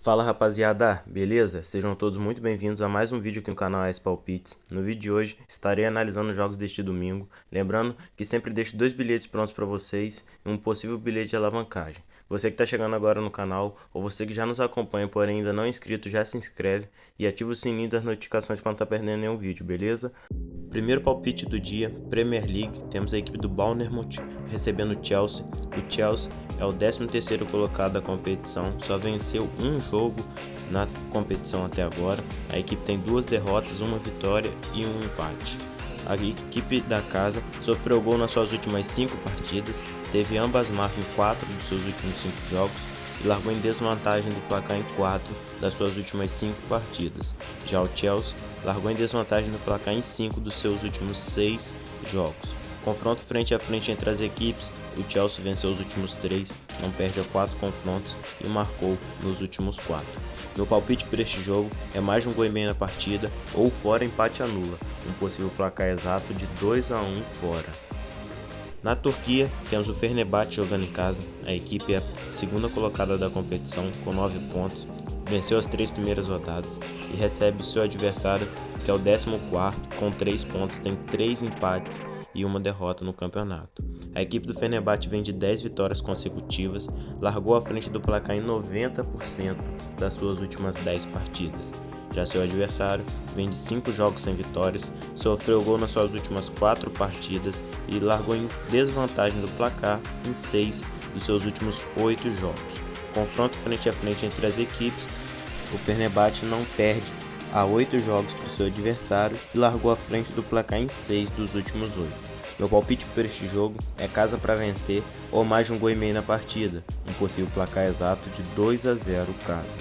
Fala rapaziada, beleza? Sejam todos muito bem-vindos a mais um vídeo aqui no canal AS Palpites. No vídeo de hoje estarei analisando os jogos deste domingo, lembrando que sempre deixo 2 bilhetes prontos para vocês e um possível bilhete de alavancagem. Você que está chegando agora no canal ou você que já nos acompanha porém ainda não é inscrito, já se inscreve e ativa o sininho das notificações para não estar perdendo nenhum vídeo, beleza? Primeiro palpite do dia, Premier League, temos a equipe do Bournemouth recebendo o Chelsea. O Chelsea é o 13º colocado da competição, só venceu um jogo na competição até agora. A equipe tem 2 derrotas, 1 vitória e 1 empate. A equipe da casa sofreu gol nas suas últimas 5 partidas, teve ambas marcas em 4 dos seus últimos 5 jogos e largou em desvantagem do placar em 4 das suas últimas 5 partidas. Já o Chelsea largou em desvantagem do placar em 5 dos seus últimos 6 jogos. Confronto frente a frente entre as equipes, o Chelsea venceu os últimos 3, não perde a 4 confrontos e marcou nos últimos 4. Meu palpite para este jogo é mais de um gol e meio na partida ou fora empate anula, um possível placar exato de 2-1 fora. Na Turquia, temos o Fenerbahçe jogando em casa, a equipe é a 2ª colocada da competição com 9 pontos, venceu as 3 primeiras rodadas e recebe o seu adversário que é o 14º com 3 pontos, tem 3 empates e 1 derrota no campeonato. A equipe do Fenerbahçe vem de 10 vitórias consecutivas, largou à frente do placar em 90% das suas últimas 10 partidas. Já seu adversário vem de 5 jogos sem vitórias, sofreu gol nas suas últimas 4 partidas e largou em desvantagem do placar em 6 dos seus últimos 8 jogos. Confronto frente a frente entre as equipes, o Fenerbahçe não perde há 8 jogos para o seu adversário e largou à frente do placar em 6 dos últimos 8. Meu palpite para este jogo é casa para vencer ou mais de um gol e meio na partida, um possível placar exato de 2-0 casa.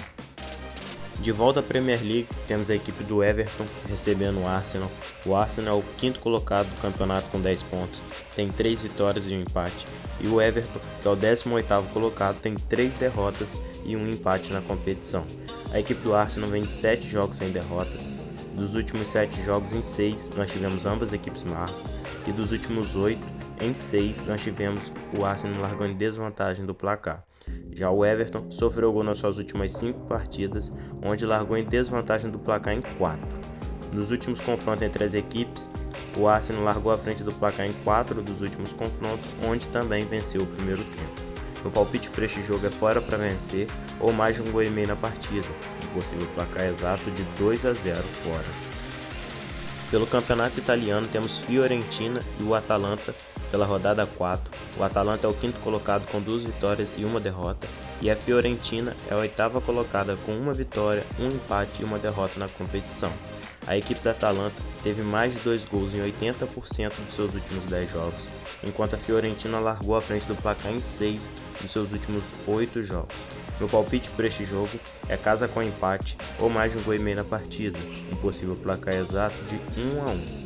De volta à Premier League, temos a equipe do Everton recebendo o Arsenal. O Arsenal é o 5º colocado do campeonato com 10 pontos, tem 3 vitórias e 1 empate. E o Everton, que é o 18º colocado, tem 3 derrotas e 1 empate na competição. A equipe do Arsenal vem de 7 jogos sem derrotas. Dos últimos 7 jogos, em 6 nós tivemos ambas equipes marcam. E dos últimos 8, em 6 nós tivemos o Arsenal largando em desvantagem do placar. Já o Everton sofreu gol nas suas últimas 5 partidas, onde largou em desvantagem do placar em 4. Nos últimos confrontos entre as equipes, o Arsenal largou à frente do placar em 4 dos últimos confrontos, onde também venceu o primeiro tempo. Meu palpite para este jogo é fora para vencer ou mais de um gol e meio na partida, um possível placar exato de 2-0 fora. Pelo campeonato italiano temos Fiorentina e o Atalanta pela rodada 4. O Atalanta é o 5º colocado com 2 vitórias e 1 derrota e a Fiorentina é a 8ª colocada com 1 vitória, 1 empate e 1 derrota na competição. A equipe da Atalanta teve mais de 2 gols em 80% dos seus últimos 10 jogos, enquanto a Fiorentina largou à frente do placar em 6 dos seus últimos 8 jogos. Meu palpite para este jogo é casa com empate ou mais de um gol e meio na partida, um possível placar exato de 1-1.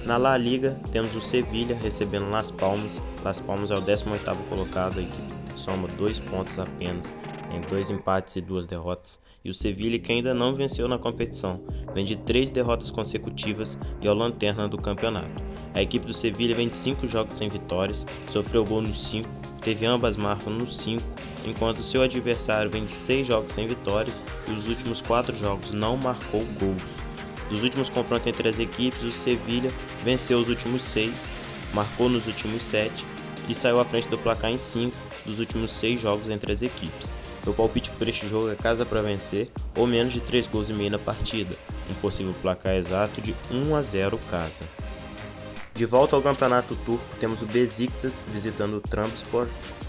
Na La Liga, temos o Sevilla recebendo Las Palmas. Las Palmas é o 18º colocado, a equipe soma 2 pontos apenas, tem 2 empates e 2 derrotas. E o Sevilla, que ainda não venceu na competição, vem de 3 derrotas consecutivas e é o lanterna do campeonato. A equipe do Sevilla vem de 5 jogos sem vitórias, sofreu gol nos 5, teve ambas marcas nos 5, enquanto seu adversário vem de 6 jogos sem vitórias e os últimos 4 jogos não marcou gols. Dos últimos confrontos entre as equipes, o Sevilla venceu os últimos 6, marcou nos últimos 7 e saiu à frente do placar em 5 dos últimos 6 jogos entre as equipes. Meu palpite para este jogo é casa para vencer ou menos de 3 gols e meio na partida, um possível placar exato de 1-0 casa. De volta ao campeonato turco, temos o Besiktas visitando o Trabzonspor.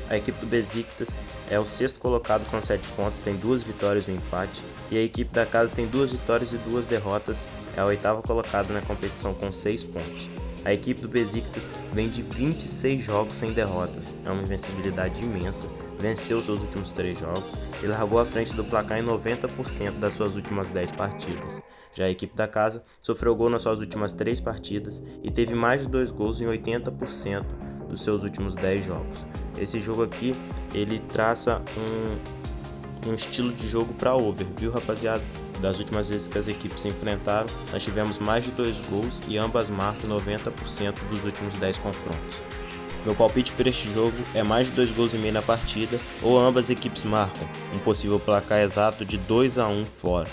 A equipe do Besiktas é o 6º colocado com 7 pontos, tem 2 vitórias e 1 empate. E a equipe da casa tem 2 vitórias e 2 derrotas, é a 8ª colocada na competição com 6 pontos. A equipe do Besiktas vem de 26 jogos sem derrotas, é uma invencibilidade imensa, venceu seus últimos 3 jogos e largou à frente do placar em 90% das suas últimas 10 partidas. Já a equipe da casa sofreu gol nas suas últimas 3 partidas e teve mais de 2 gols em 80% dos seus últimos 10 jogos. Esse jogo aqui, ele traça um estilo de jogo para over, viu rapaziada? Das últimas vezes que as equipes se enfrentaram, nós tivemos mais de 2 gols e ambas marcam 90% dos últimos 10 confrontos. Meu palpite para este jogo é mais de 2,5 gols na partida ou ambas equipes marcam, um possível placar exato de 2-1 fora.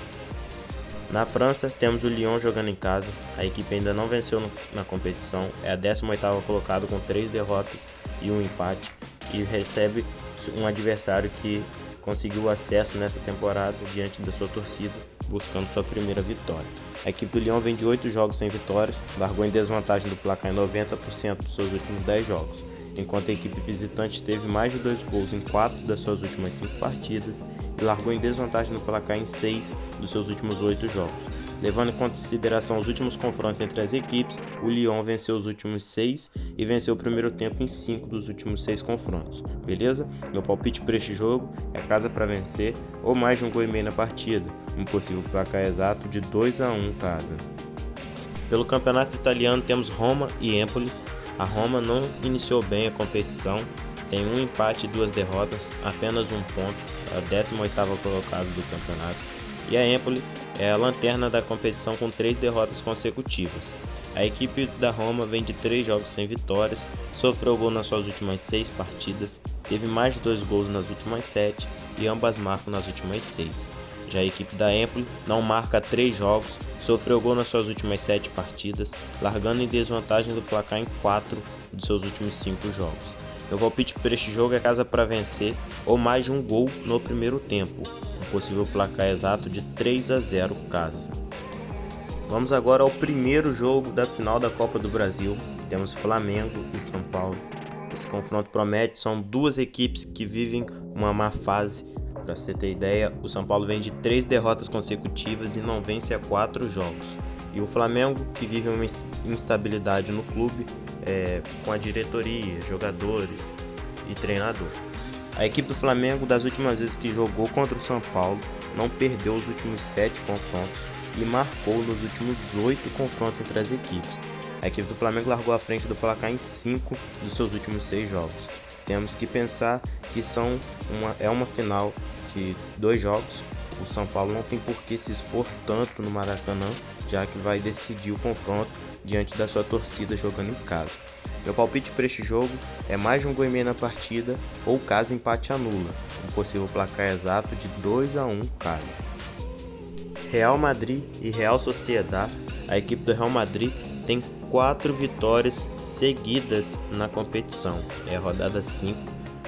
Na França, temos o Lyon jogando em casa, a equipe ainda não venceu na competição, é a 18ª colocada com 3 derrotas e 1 empate e recebe um adversário que conseguiu acesso nessa temporada diante da sua torcida, buscando sua primeira vitória. A equipe do Lyon vem de 8 jogos sem vitórias, largou em desvantagem do placar em 90% dos seus últimos 10 jogos, enquanto a equipe visitante teve mais de 2 gols em 4 das suas últimas 5 partidas e largou em desvantagem no placar em 6 dos seus últimos 8 jogos. Levando em consideração os últimos confrontos entre as equipes, o Lyon venceu os últimos 6 e venceu o primeiro tempo em 5 dos últimos 6 confrontos. Beleza? Meu palpite para este jogo é casa para vencer ou mais de 1,5 gols na partida, um possível placar exato de 2-1 casa. Pelo campeonato italiano temos Roma e Empoli. A Roma não iniciou bem a competição, tem um empate e 2 derrotas, apenas um ponto, é a 18ª colocada do campeonato. E a Empoli é a lanterna da competição com 3 derrotas consecutivas. A equipe da Roma vem de 3 jogos sem vitórias, sofreu gol nas suas últimas 6 partidas, teve mais de 2 gols nas últimas 7 e ambas marcam nas últimas 6. Já a equipe da Empoli não marca 3 jogos, sofreu gol nas suas últimas 7 partidas, largando em desvantagem do placar em 4 dos seus últimos 5 jogos. Meu palpite para este jogo é casa para vencer ou mais de 1 gol no primeiro tempo, um possível placar exato de 3-0 casa. Vamos agora ao primeiro jogo da final da Copa do Brasil. Temos Flamengo e São Paulo. Esse confronto promete, são duas equipes que vivem uma má fase. Para você ter ideia, o São Paulo vem de 3 derrotas consecutivas e não vence há 4 jogos. E o Flamengo, que vive uma instabilidade no clube, com a diretoria, jogadores e treinador. A equipe do Flamengo, das últimas vezes que jogou contra o São Paulo, não perdeu os últimos 7 confrontos e marcou nos últimos 8 confrontos entre as equipes. A equipe do Flamengo largou à frente do placar em 5 dos seus últimos 6 jogos. Temos que pensar que é uma final de 2 jogos. O São Paulo não tem por que se expor tanto no Maracanã, já que vai decidir o confronto diante da sua torcida jogando em casa. Meu palpite para este jogo é mais de 1,5 gols na partida ou caso empate anula, um possível placar exato de 2-1 casa. Real Madrid e Real Sociedad. A equipe do Real Madrid tem 4 vitórias seguidas na competição. É a rodada 5.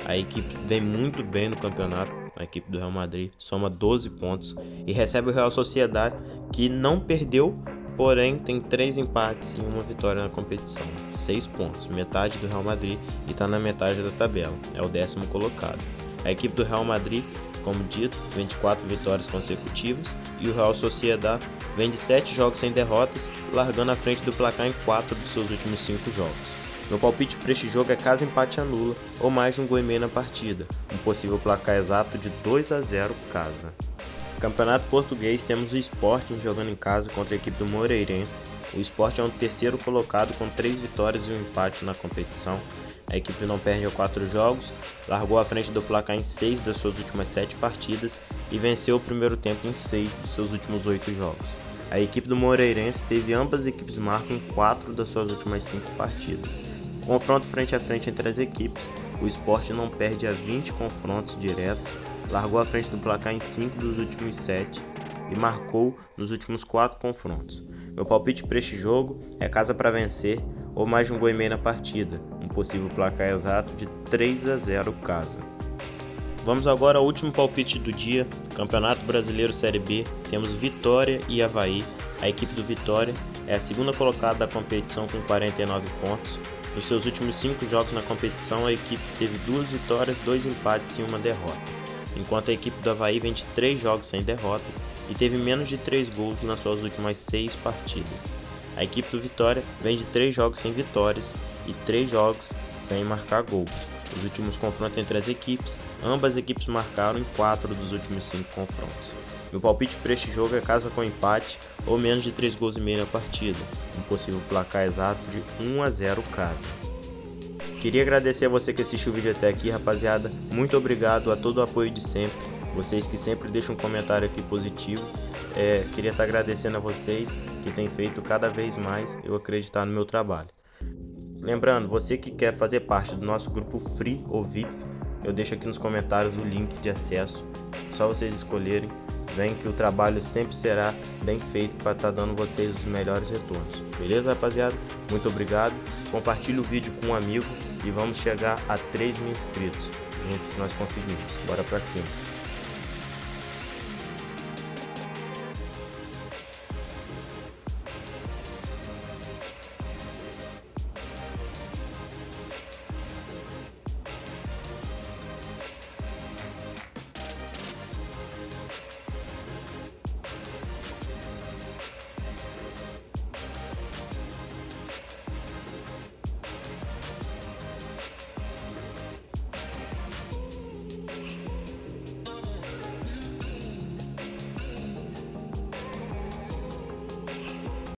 A equipe vem muito bem no campeonato. A equipe do Real Madrid soma 12 pontos e recebe o Real Sociedad, que não perdeu, porém tem 3 empates e 1 vitória na competição. 6 pontos, metade do Real Madrid, e está na metade da tabela. É o 10º colocado. A equipe do Real Madrid, como dito, vem de 4 vitórias consecutivas e o Real Sociedad vem de 7 jogos sem derrotas, largando à frente do placar em 4 dos seus últimos 5 jogos. Meu palpite para este jogo é caso empate anula ou mais de 1,5 gols na partida, um possível placar exato de 2-0 casa. Campeonato Português, temos o Sporting jogando em casa contra a equipe do Moreirense. O Sporting é o 3º colocado com 3 vitórias e 1 empate na competição. A equipe não perde há 4 jogos, largou à frente do placar em 6 das suas últimas 7 partidas e venceu o primeiro tempo em 6 dos seus últimos 8 jogos. A equipe do Moreirense teve ambas equipes marcam em 4 das suas últimas 5 partidas. Confronto frente a frente entre as equipes, o Sport não perde há 20 confrontos diretos, largou à frente do placar em 5 dos últimos 7 e marcou nos últimos 4 confrontos. Meu palpite para este jogo é casa para vencer ou mais de 1,5 gols na partida, um possível placar exato de 3-0 casa. Vamos agora ao último palpite do dia, Campeonato Brasileiro Série B, temos Vitória e Avaí. A equipe do Vitória é a 2ª colocada da competição com 49 pontos. Nos seus últimos 5 jogos na competição, a equipe teve 2 vitórias, 2 empates e 1 derrota, enquanto a equipe do Avaí vem de 3 jogos sem derrotas e teve menos de 3 gols nas suas últimas 6 partidas. A equipe do Vitória vem de 3 jogos sem vitórias e 3 jogos sem marcar gols. Os últimos confrontos entre as equipes, ambas equipes marcaram em 4 dos últimos 5 confrontos. Meu palpite para este jogo é casa com empate ou menos de 3,5 gols na partida, um possível placar exato de 1-0 casa. Queria agradecer a você que assistiu o vídeo até aqui, rapaziada. Muito obrigado a todo o apoio de sempre, vocês que sempre deixam um comentário aqui positivo. Queria estar agradecendo a vocês que têm feito cada vez mais eu acreditar no meu trabalho. Lembrando, você que quer fazer parte do nosso grupo Free ou VIP, eu deixo aqui nos comentários o link de acesso. É só vocês escolherem. Vem que o trabalho sempre será bem feito para estar dando vocês os melhores retornos. Beleza, rapaziada? Muito obrigado. Compartilhe o vídeo com um amigo e vamos chegar a 3.000 inscritos. Juntos nós conseguimos. Bora pra cima.